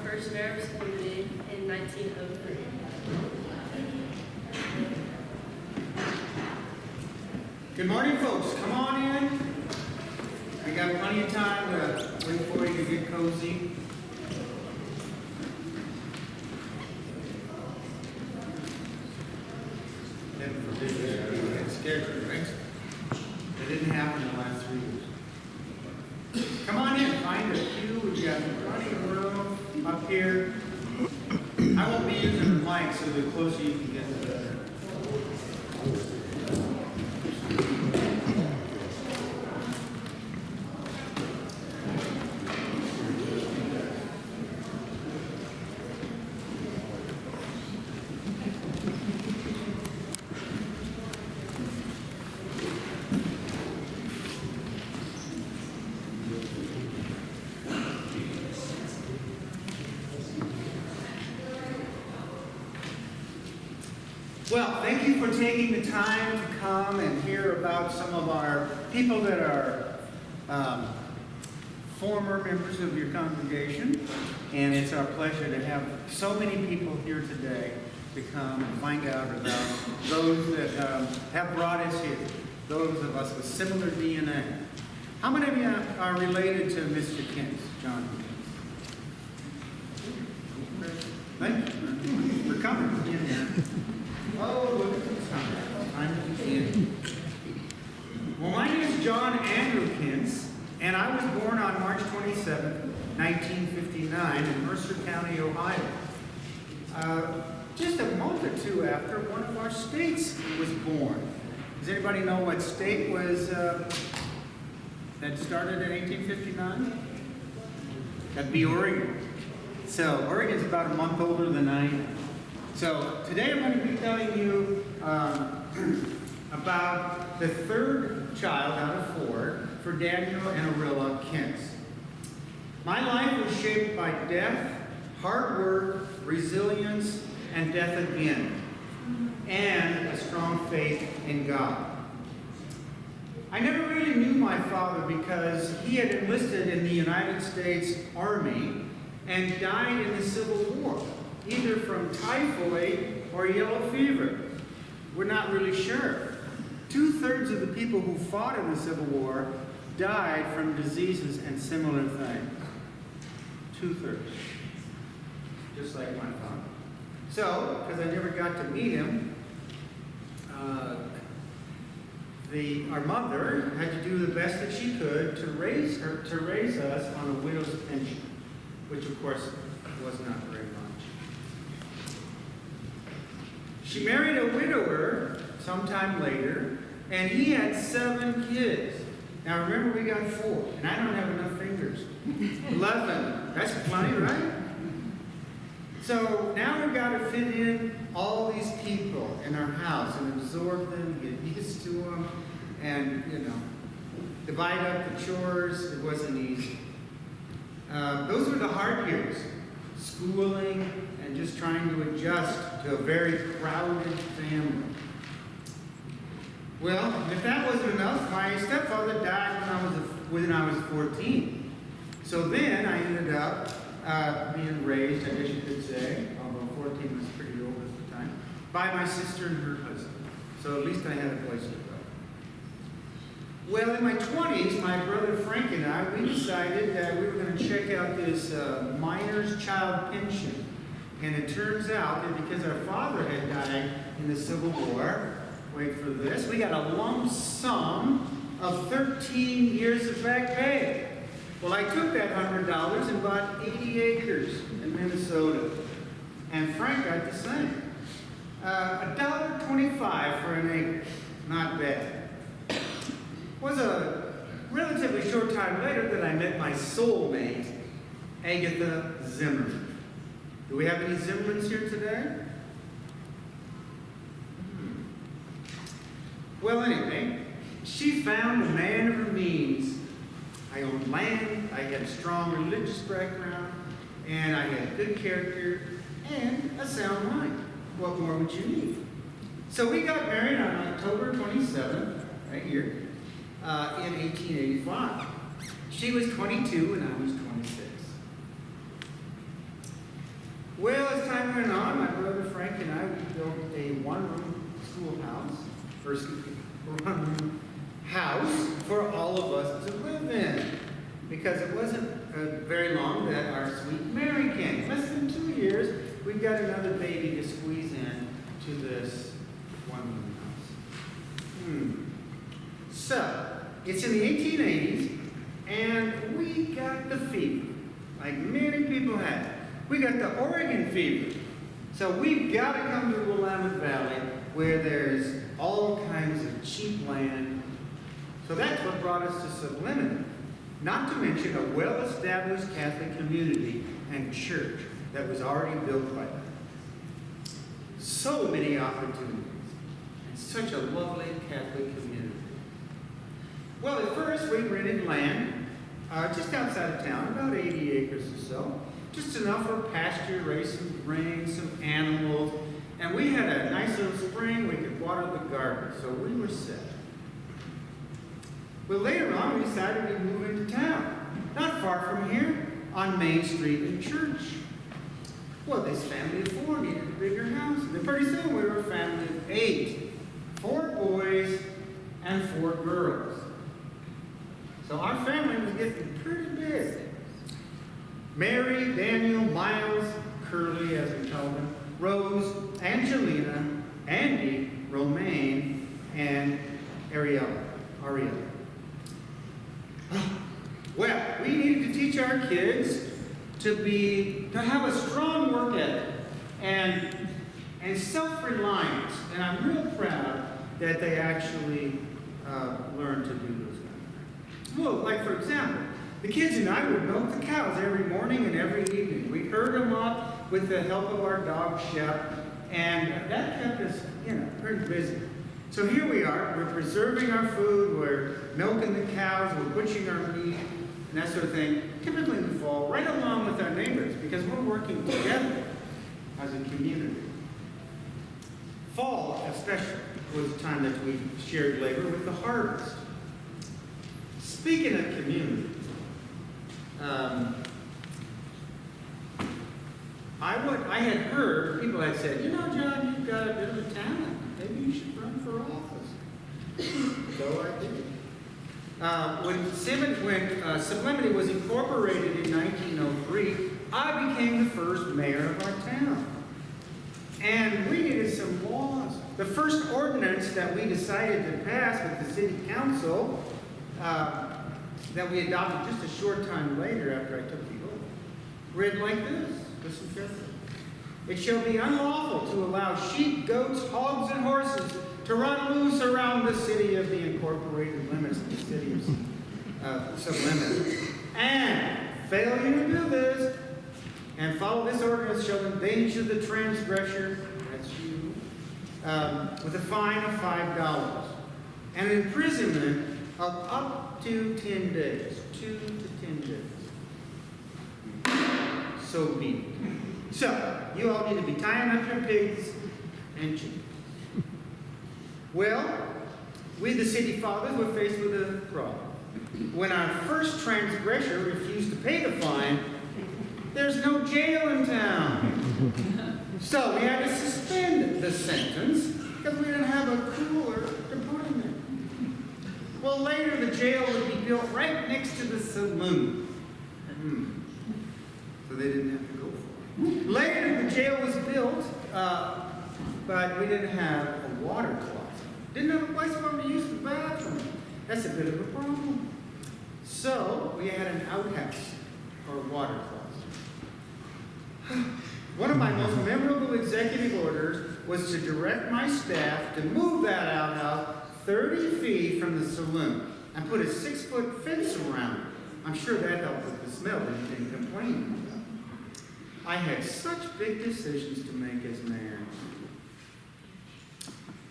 first mayor of Scooby in 1903. Good morning, folks. Come on in. We got plenty of time to wait for you to get cozy. Heaven forbid you get scared, right? That didn't happen in the last 3 years. Come on in. Find a pew. We've got plenty of room up here. I won't be using the mic, so the closer you can get, the better. Well, thank you for taking the time to come and hear about some of our people that are former members of your congregation. And it's our pleasure to have so many people here today to come and find out about those that have brought us here, those of us with similar DNA. How many of you are related to Mr. Kintz, John Kintz? Thank you for coming. Oh, look at this time to begin. Well, my name is John Andrew Kintz, and I was born on March 27, 1959 in Mercer County, Ohio. Just a month or two after one of our states was born. Does anybody know what state was that started in 1859? That'd be Oregon. So Oregon's about a month older than I am. So today I'm going to be telling you about the third child out of four for Daniel and Arilla Kintz. My life was shaped by death, hard work, resilience, and death again, and a strong faith in God. I never really knew my father because he had enlisted in the United States Army and died in the Civil War, either from typhoid or yellow fever. We're not really sure. 2/3 of the people who fought in the Civil War died from diseases and similar things. 2/3. Just like my father. So, because I never got to meet him, our mother had to do the best that she could to raise us on a widow's pension, which of course was not very much. She married a widower sometime later, and he had 7 kids. Now remember, we got 4, and I don't have enough fingers. 11. That's plenty, right? So now we've got to fit in all these people in our house and absorb them, get used to them, and, divide up the chores. It wasn't easy. Those were the hard years. Schooling and just trying to adjust to a very crowded family. Well, if that wasn't enough, my stepfather died when I was 14. So then I ended up being raised, I guess you could say, although 14 was pretty old at the time, by my sister and her husband. So at least I had a place to go. Well, in my 20s, my brother Frank and I, we decided that we were going to check out this minor's child pension. And it turns out that because our father had died in the Civil War, wait for this, we got a lump sum of 13 years of back pay. Well, I took that $100 and bought 80 acres in Minnesota. And Frank got the same. $1.25 for an acre. Not bad. It was a relatively short time later that I met my soulmate, Agatha Zimmerman. Do we have any Zimmermans here today? Well, anyway, she found a man of her means. I owned land, I had a strong religious background, and I had good character and a sound mind. What more would you need? So we got married on October 27th, right here, in 1885. She was 22 and I was 26. Well, as time went on, my brother Frank and I, we built a one-room schoolhouse, one-room house for all of us to live in. Because it wasn't very long that our sweet Mary came. Less than 2 years, we've got another baby to squeeze in to this one-room house. So, it's in the 1880s, and we got the fever, like many people had. We got the Oregon fever. So we've got to come to Willamette Valley where there's all kinds of cheap land. So that's what brought us to Sublimity. Not to mention a well-established Catholic community and church that was already built by them. So many opportunities. And such a lovely Catholic community. Well, at first we rented land just outside of town, about 80 acres or so. Just enough for pasture, raise some grain, some animals. And we had a nice little spring. We could water the garden. So we were set. Well, later on, we decided we'd move into town. Not far from here, on Main Street in Church. Well, this family of 4 needed a bigger house. And then pretty soon, we were a family of 8. 4 boys and 4 girls. So our family was getting pretty big. Mary, Daniel, Miles, Curly, as we call them, Rose, Angelina, Andy, Romaine, and Ariella. Well, we needed to teach our kids to have a strong work ethic and self-reliance. And I'm real proud that they actually learned to do those kind of things. Well, like for example, the kids and I would milk the cows every morning and every evening. We'd herd them up with the help of our dog, Shep, and that kept us, pretty busy. So here we are, we're preserving our food, we're milking the cows, we're butchering our meat, and that sort of thing, typically in the fall, right along with our neighbors, because we're working together as a community. Fall, especially, was the time that we shared labor with the harvest. Speaking of community, I had heard, people had said, John, you've got a bit of a talent. Maybe you should run for office. So I did. When Sublimity was incorporated in 1903, I became the first mayor of our town. And we needed some laws. The first ordinance that we decided to pass with the city council, that we adopted just a short time later after I took the oath, read like this. Listen carefully. It shall be unlawful to allow sheep, goats, hogs, and horses to run loose around the city of the incorporated limits of the city of Sublimity. And failure to do this and follow this ordinance shall endanger the transgressor, that's you, with a fine of $5 and an imprisonment of up to 10 days, 2 to 10 days. So be it. So, you all need to be tying up your pigs and chickens. Well, we the city fathers were faced with a problem. When our first transgressor refused to pay the fine, there's no jail in town. So we had to suspend the sentence because we didn't have a cooler to put him in. Well, later the jail would be built right next to the saloon. So they didn't have to go for it. Later the jail was built, but we didn't have a water closet. Didn't have a place for them to use the bathroom. That's a bit of a problem. So we had an outhouse or water closet. One of my most memorable executive orders was to direct my staff to move that outhouse 30 feet from the saloon and put a 6-foot fence around it. I'm sure that helped with the smell that you didn't complain about. I had such big decisions to make as mayor.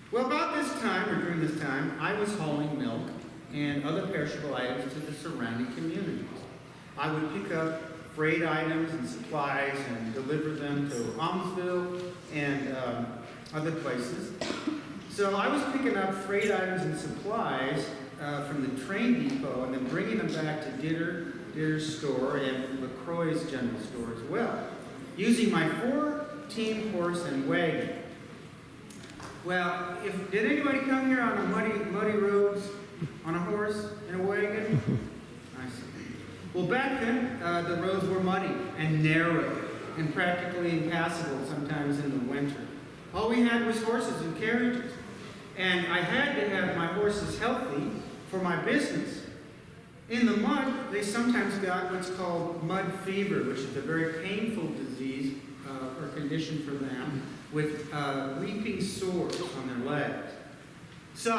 Well, about this time, or during this time, I was hauling milk and other perishable items to the surrounding communities. I would pick up freight items and supplies and deliver them to Almsville and other places. So I was picking up freight items and supplies from the train depot and then bringing them back to Ditter's store and LaCroix's general store as well. using my 14 horse and wagon. Well, did anybody come here on a muddy roads on a horse and a wagon? I see. Well, back then, the roads were muddy and narrow and practically impassable sometimes in the winter. All we had was horses and carriages. And I had to have my horses healthy for my business. In the mud, they sometimes got what's called mud fever, which is a very painful disease or condition for them, with weeping sores on their legs. So,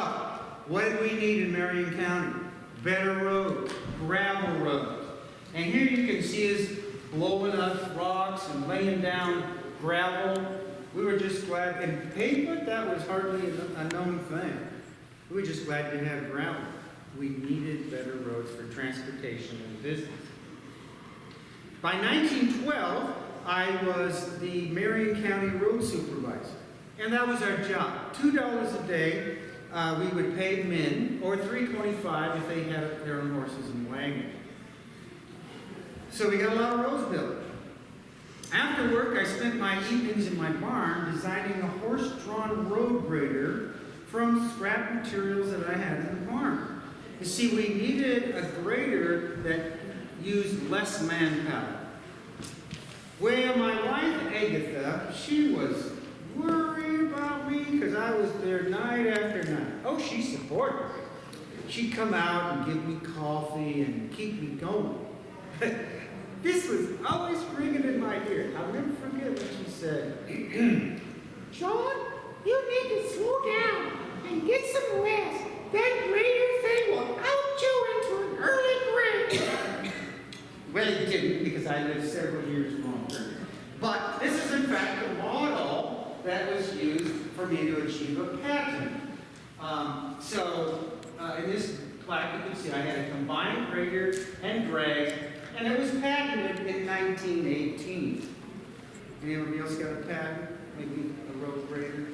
what did we need in Marion County? Better roads, gravel roads. And here you can see us blowing up rocks and laying down gravel. We were just glad, and pavement, that was hardly a known thing. We were just glad to have gravel. We needed better roads for transportation and business. By 1912, I was the Marion County road supervisor, and that was our job. $2 a day, we would pay men, or $3.25 if they had their own horses and wagons. So we got a lot of roads built. After work, I spent my evenings in my barn designing a horse-drawn road grader from scrap materials that I had in the barn. You see, we needed a grader that used less manpower. Well, my wife, Agatha, she was worried about me because I was there night after night. Oh, she supported me. She'd come out and give me coffee and keep me going. This was always ringing in my ear. I'll never forget what she said. John, you need to slow down and get some rest. That grader thing will out you into an early grave. Well, it didn't, because I lived several years longer. But this is, in fact, the model that was used for me to achieve a patent. In this plaque, you can see I had a combined grader and drag, and it was patented in 1918. Anybody else got a patent? Maybe a road grader?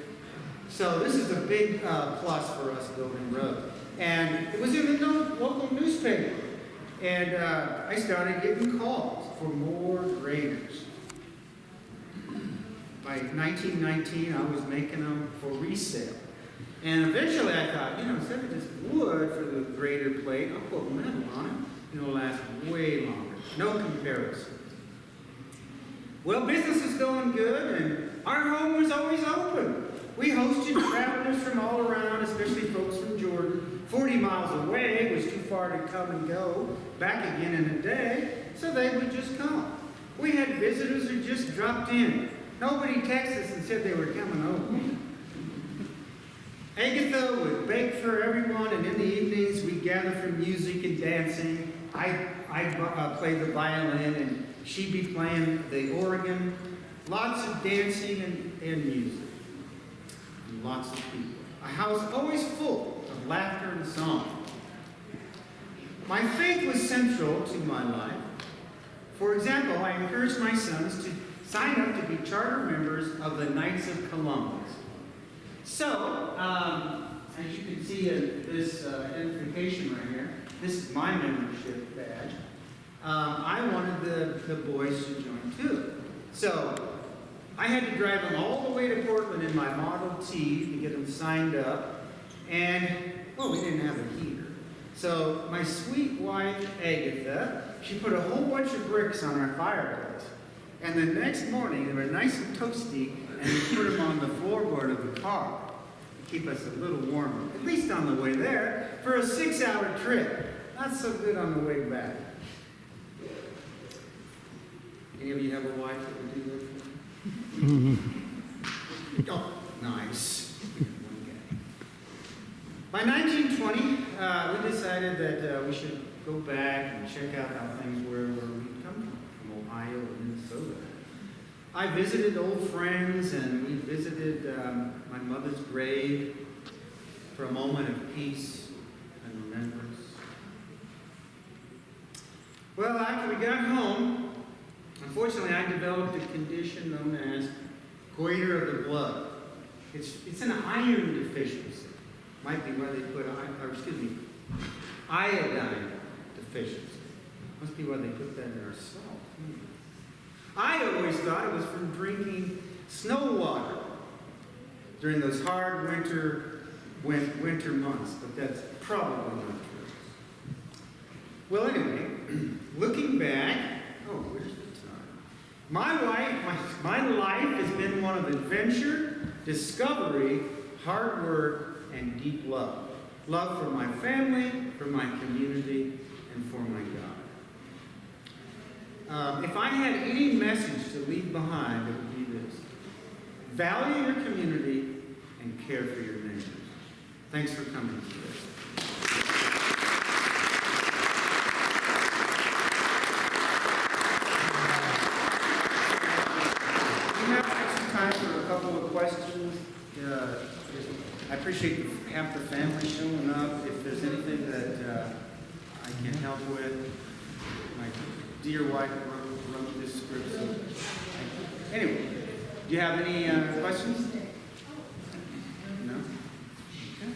So this is a big plus for us building roads. And it was in the local newspaper. And I started getting calls for more graders. By 1919, I was making them for resale. And eventually I thought, instead of just wood for the grader plate, I'll put metal on it. It'll last way longer. No comparison. Well, business is going good, and our home was always open. We hosted travelers from all around, especially folks from Jordan. 40 miles away was too far to come and go back again in a day, so they would just come. We had visitors who just dropped in. Nobody texted us and said they were coming over. Agatha would bake for everyone, and in the evenings we'd gather for music and dancing. I'd play the violin, and she'd be playing the organ. Lots of dancing and music. And lots of people. A house always full of laughter and song. My faith was central to my life. For example, I encouraged my sons to sign up to be charter members of the Knights of Columbus. So, as you can see in this identification right here, this is my membership badge. I wanted the boys to join too. So, I had to drive them all the way to Portland in my Model T to get them signed up. And, we didn't have a heater. So, my sweet wife, Agatha, she put a whole bunch of bricks on our fireplace. And the next morning, they were nice and toasty, and we put them on the floorboard of the car to keep us a little warmer, at least on the way there, for a 6-hour trip. Not so good on the way back. Any of you have a wife that would do that for you? Oh, nice. By 1920, we decided that we should go back and check out how things were where we'd come from Ohio and Minnesota. I visited old friends, and we visited my mother's grave for a moment of peace and remembrance. Well, after we got home, unfortunately, I developed a condition known as goiter of the blood. It's an iron deficiency. Might be why they put iodine deficiency. Must be why they put that in our salt. I always thought it was from drinking snow water during those hard winter months, but that's probably not true. Well, anyway, looking back, where's the time? My life has been one of adventure, discovery, hard work, and deep love. Love for my family, for my community, and for my God. If I had any message to leave behind, it would be this. Value your community and care for your neighbors. Thanks for coming today. We have some time for a couple of questions. I appreciate half the family showing up. If there's anything that I can help with, my dear wife wrote this script. So anyway, do you have any questions? No? Okay.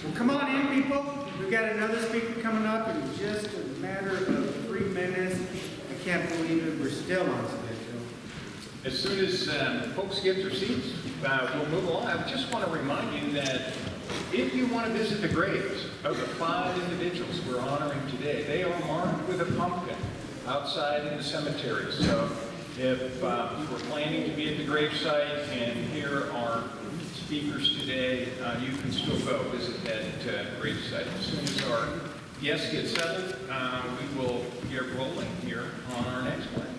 Well, come on in, people. We've got another speaker coming up in just a matter of 3 minutes. I can't believe it. We're still on schedule. As soon as folks get their seats, we'll move along. I just want to remind you that if you want to visit the graves of the 5 individuals we're honoring today, they are marked with a pumpkin outside in the cemetery. So if we're planning to be at the gravesite and hear our speakers today, you can still go visit that gravesite. As soon as our guests get settled, we will get rolling here on our next one.